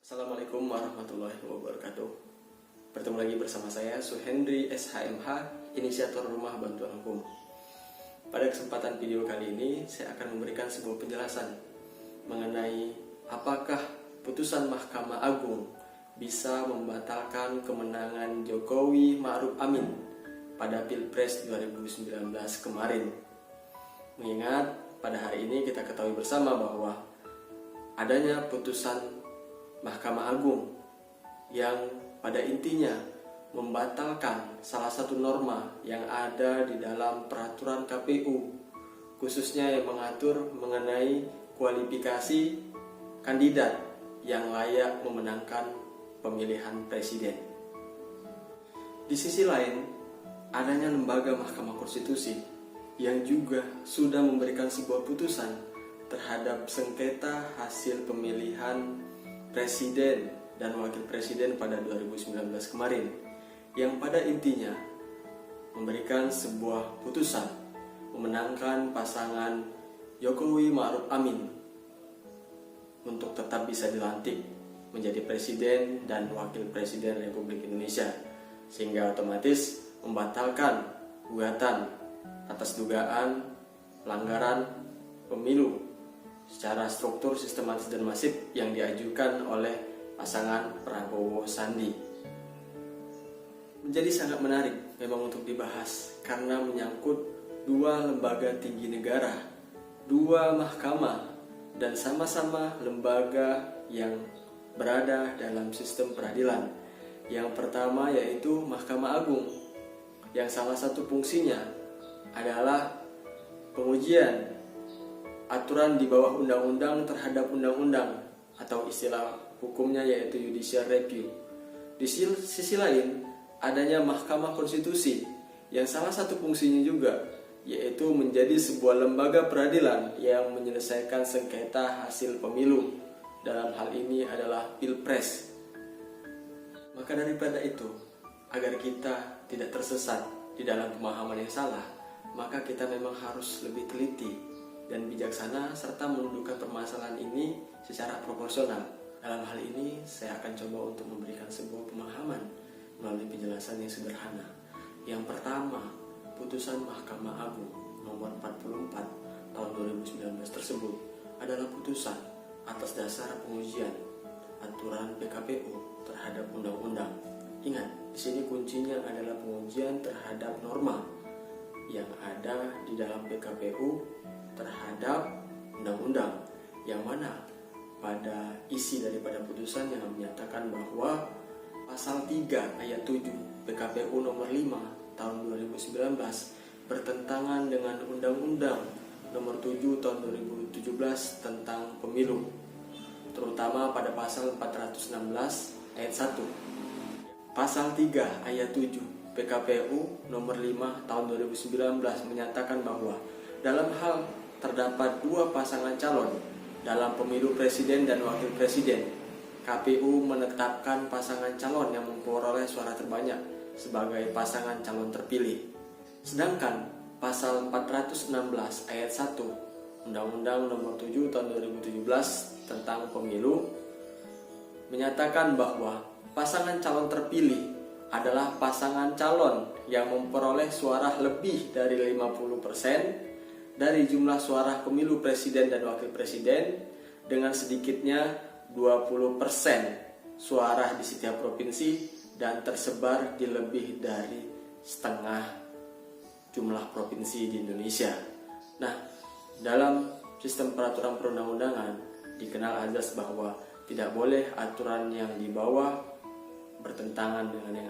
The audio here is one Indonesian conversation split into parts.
Assalamualaikum warahmatullahi wabarakatuh. Bertemu lagi bersama saya Suhendri SHMH, inisiator Rumah Bantuan Hukum. Pada kesempatan video kali ini saya akan memberikan sebuah penjelasan mengenai apakah putusan Mahkamah Agung bisa membatalkan kemenangan Jokowi Ma'ruf Amin pada Pilpres 2019 kemarin. Mengingat pada hari ini kita ketahui bersama bahwa adanya putusan Mahkamah Agung yang pada intinya membatalkan salah satu norma yang ada di dalam peraturan KPU, khususnya yang mengatur mengenai kualifikasi kandidat yang layak memenangkan pemilihan presiden. Di sisi lain, adanya lembaga Mahkamah Konstitusi yang juga sudah memberikan sebuah putusan terhadap sengketa hasil pemilihan presiden dan wakil presiden pada 2019 kemarin, yang pada intinya memberikan sebuah putusan memenangkan pasangan Jokowi Ma'ruf Amin untuk tetap bisa dilantik menjadi presiden dan wakil presiden Republik Indonesia, sehingga otomatis membatalkan gugatan atas dugaan pelanggaran pemilu secara struktur, sistematis, dan masif yang diajukan oleh pasangan Prabowo Sandi. Menjadi sangat menarik memang untuk dibahas karena menyangkut dua lembaga tinggi negara, dua mahkamah, dan sama-sama lembaga yang berada dalam sistem peradilan. Yang pertama yaitu Mahkamah Agung, yang salah satu fungsinya adalah pengujian aturan di bawah undang-undang terhadap undang-undang, atau istilah hukumnya yaitu judicial review. Di sisi lain, adanya Mahkamah Konstitusi yang salah satu fungsinya juga yaitu menjadi sebuah lembaga peradilan yang menyelesaikan sengketa hasil pemilu. Dalam hal ini adalah Pilpres. Maka daripada itu, agar kita tidak tersesat di dalam pemahaman yang salah, maka kita memang harus lebih teliti dan bijaksana serta mendudukan permasalahan ini secara proporsional. Dalam hal ini saya akan coba untuk memberikan sebuah pemahaman melalui penjelasan yang sederhana. Yang pertama, putusan Mahkamah Agung nomor 44 tahun 2019 tersebut adalah putusan atas dasar pengujian aturan PKPU terhadap undang-undang. Ingat, di sini kuncinya adalah pengujian terhadap norma yang ada di dalam PKPU terhadap undang-undang, yang mana pada isi daripada putusan yang menyatakan bahwa pasal 3 ayat 7 PKPU nomor 5 tahun 2019 bertentangan dengan Undang-Undang nomor 7 tahun 2017 tentang pemilu, terutama pada pasal 416 ayat 1. Pasal 3 ayat 7 PKPU nomor 5 tahun 2019 menyatakan bahwa dalam hal terdapat dua pasangan calon dalam pemilu presiden dan wakil presiden, KPU menetapkan pasangan calon yang memperoleh suara terbanyak sebagai pasangan calon terpilih. Sedangkan pasal 416 ayat 1 Undang-Undang nomor 7 tahun 2017 tentang pemilu menyatakan bahwa pasangan calon terpilih adalah pasangan calon yang memperoleh suara lebih dari 50% dari jumlah suara pemilu presiden dan wakil presiden, dengan sedikitnya 20% suara di setiap provinsi dan tersebar di lebih dari setengah jumlah provinsi di Indonesia. Nah, dalam sistem peraturan perundang-undangan dikenal azas bahwa tidak boleh aturan yang di bawah bertentangan dengan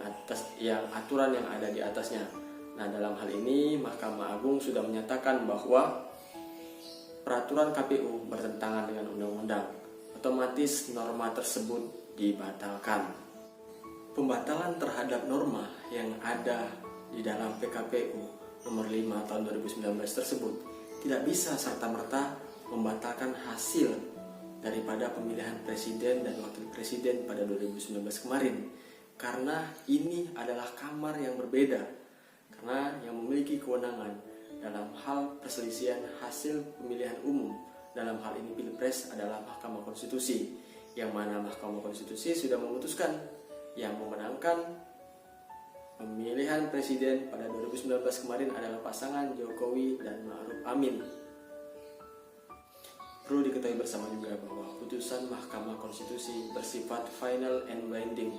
yang aturan yang ada di atasnya. Nah, dalam hal ini Mahkamah Agung sudah menyatakan bahwa peraturan KPU bertentangan dengan undang-undang, otomatis norma tersebut dibatalkan. Pembatalan terhadap norma yang ada di dalam PKPU nomor 5 tahun 2019 tersebut tidak bisa serta-merta membatalkan hasil daripada pemilihan presiden dan wakil presiden pada 2019 kemarin, karena ini adalah kamar yang berbeda. Karena yang memiliki kewenangan dalam hal perselisihan hasil pemilihan umum, dalam hal ini Pilpres, adalah Mahkamah Konstitusi, yang mana Mahkamah Konstitusi sudah memutuskan yang memenangkan pemilihan presiden pada 2019 kemarin adalah pasangan Jokowi dan Ma'ruf Amin. Perlu diketahui bersama juga bahwa putusan Mahkamah Konstitusi bersifat final and binding.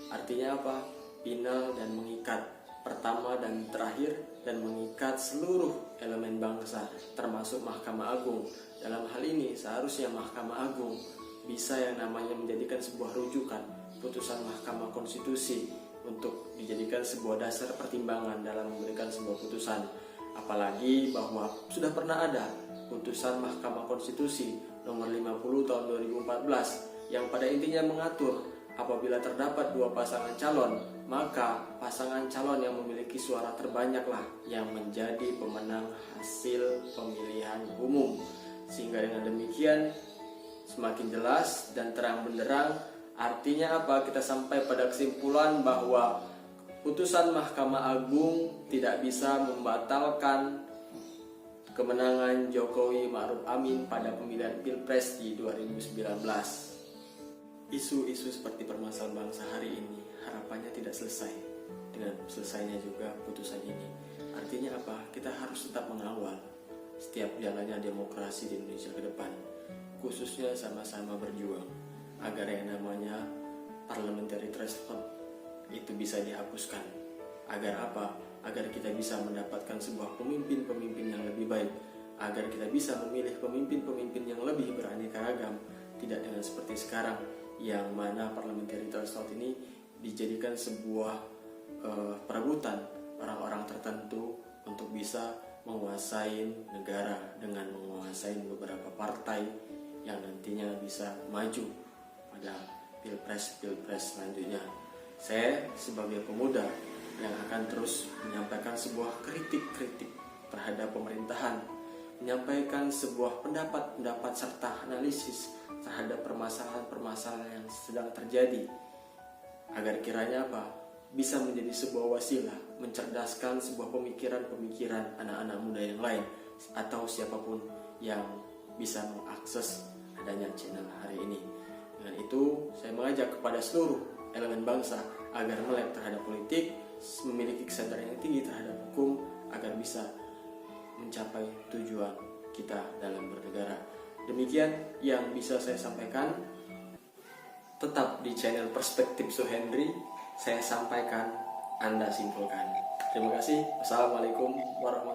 Artinya apa? Final dan mengikat, pertama dan terakhir, dan mengikat seluruh elemen bangsa termasuk Mahkamah Agung. Dalam hal ini seharusnya Mahkamah Agung bisa yang namanya menjadikan sebuah rujukan putusan Mahkamah Konstitusi untuk dijadikan sebuah dasar pertimbangan dalam memberikan sebuah putusan. Apalagi bahwa sudah pernah ada putusan Mahkamah Konstitusi nomor 50 tahun 2014 yang pada intinya mengatur apabila terdapat dua pasangan calon, maka pasangan calon yang memiliki suara terbanyaklah yang menjadi pemenang hasil pemilihan umum. Sehingga dengan demikian semakin jelas dan terang benderang. Artinya apa? Kita sampai pada kesimpulan bahwa putusan Mahkamah Agung tidak bisa membatalkan kemenangan Jokowi Ma'ruf Amin pada pemilihan Pilpres di 2019. Isu-isu seperti permasalahan bangsa hari ini harapannya tidak selesai dengan selesainya juga putusan ini. Artinya apa? Kita harus tetap mengawal setiap jalannya demokrasi di Indonesia ke depan, khususnya sama-sama berjuang agar yang namanya parliamentary threshold itu bisa dihapuskan. Agar apa? Agar kita bisa mendapatkan sebuah pemimpin-pemimpin yang lebih baik, agar kita bisa memilih pemimpin-pemimpin yang lebih beraneka ragam, tidak dengan seperti sekarang yang mana parliamentary threshold ini dijadikan sebuah perebutan orang-orang tertentu untuk bisa menguasai negara dengan menguasai beberapa partai yang nantinya bisa maju pada pilpres selanjutnya. Saya sebagai pemuda yang akan terus menyampaikan sebuah kritik terhadap pemerintahan, menyampaikan sebuah pendapat serta analisis terhadap permasalahan-permasalahan yang sedang terjadi, agar kiranya apa? Bisa menjadi sebuah wasilah mencerdaskan sebuah pemikiran anak-anak muda yang lain atau siapapun yang bisa mengakses adanya channel hari ini. Dengan itu, saya mengajak kepada seluruh elemen bangsa agar melek terhadap politik, memiliki kesadaran yang tinggi terhadap hukum agar bisa mencapai tujuan kita dalam bernegara. Demikian yang bisa saya sampaikan. Tetap di channel Perspektif Suhendri, saya sampaikan, Anda simpulkan. Terima kasih. Wassalamualaikum warahmatullahi wabarakatuh.